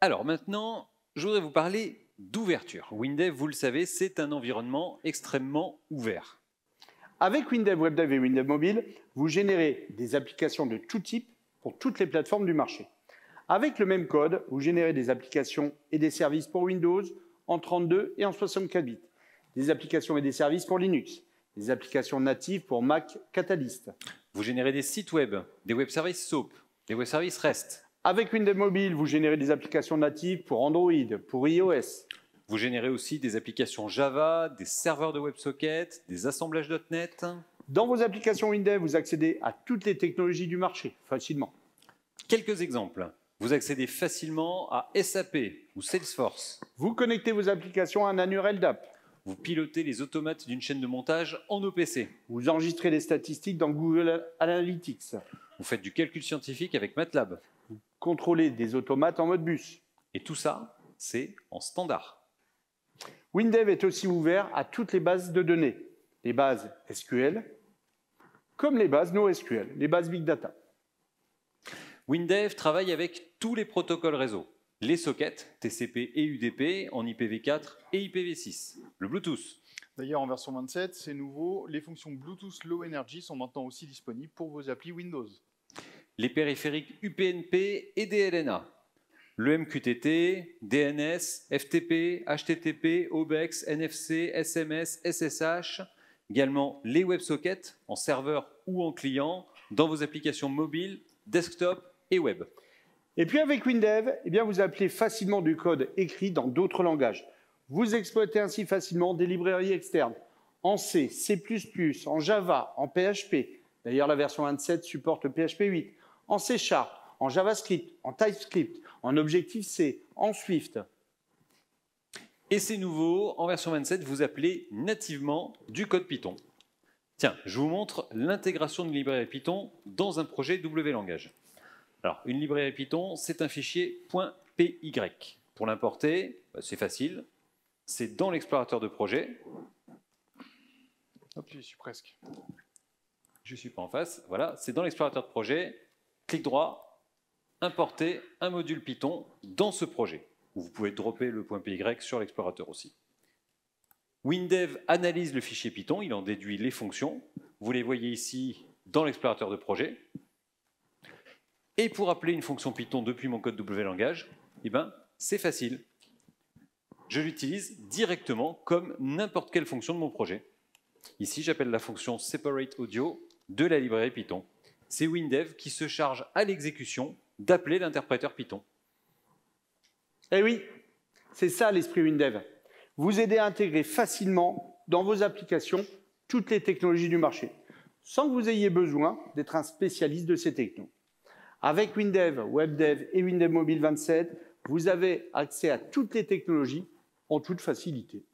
Alors maintenant, je voudrais vous parler d'ouverture. WinDev, vous le savez, c'est un environnement extrêmement ouvert. Avec WinDev, WebDev et WinDev Mobile, vous générez des applications de tout type pour toutes les plateformes du marché. Avec le même code, vous générez des applications et des services pour Windows en 32 et en 64 bits, des applications et des services pour Linux, des applications natives pour Mac Catalyst. Vous générez des sites web, des web services SOAP, des web services REST. Avec WinDev Mobile, vous générez des applications natives pour Android, pour iOS. Vous générez aussi des applications Java, des serveurs de WebSocket, des assemblages .NET. Dans vos applications WinDev, vous accédez à toutes les technologies du marché, facilement. Quelques exemples. Vous accédez facilement à SAP ou Salesforce. Vous connectez vos applications à un annuaire LDAP. Vous pilotez les automates d'une chaîne de montage en OPC. Vous enregistrez les statistiques dans Google Analytics. Vous faites du calcul scientifique avec MATLAB. Vous contrôlez des automates en mode bus. Et tout ça, c'est en standard. WinDev est aussi ouvert à toutes les bases de données, les bases SQL, comme les bases NoSQL, les bases Big Data. WinDev travaille avec tous les protocoles réseau, les sockets TCP et UDP en IPv4 et IPv6, le Bluetooth. D'ailleurs, en version 27, c'est nouveau, les fonctions Bluetooth Low Energy sont maintenant aussi disponibles pour vos applis Windows. Les périphériques UPnP et DLNA, le MQTT, DNS, FTP, HTTP, OBEX, NFC, SMS, SSH, également les WebSockets en serveur ou en client dans vos applications mobiles, desktop et web. Et puis avec WinDev, vous appelez facilement du code écrit dans d'autres langages. Vous exploitez ainsi facilement des librairies externes en C, C++, en Java, en PHP. D'ailleurs, la version 27 supporte PHP 8, en C#, en JavaScript, en TypeScript, en Objective-C, en Swift. Et c'est nouveau, en version 27, vous appelez nativement du code Python. Tiens, je vous montre l'intégration d'une librairie Python dans un projet WLangage. Alors, une librairie Python, c'est un fichier .py. Pour l'importer, c'est facile. C'est dans l'explorateur de projet. Hop, j'y suis presque. Je ne suis pas en face. Voilà, c'est dans l'explorateur de projet. Clic droit, importer un module Python dans ce projet. Vous pouvez dropper le .py sur l'explorateur aussi. WinDev analyse le fichier Python, il en déduit les fonctions. Vous les voyez ici dans l'explorateur de projet. Et pour appeler une fonction Python depuis mon code WLangage, c'est facile. Je l'utilise directement comme n'importe quelle fonction de mon projet. Ici, j'appelle la fonction separateAudio de la librairie Python. C'est WinDev qui se charge à l'exécution d'appeler l'interpréteur Python. Eh oui, c'est ça l'esprit WinDev. Vous aider à intégrer facilement dans vos applications toutes les technologies du marché, sans que vous ayez besoin d'être un spécialiste de ces technos. Avec WinDev, WebDev et WinDev Mobile 27, vous avez accès à toutes les technologies en toute facilité.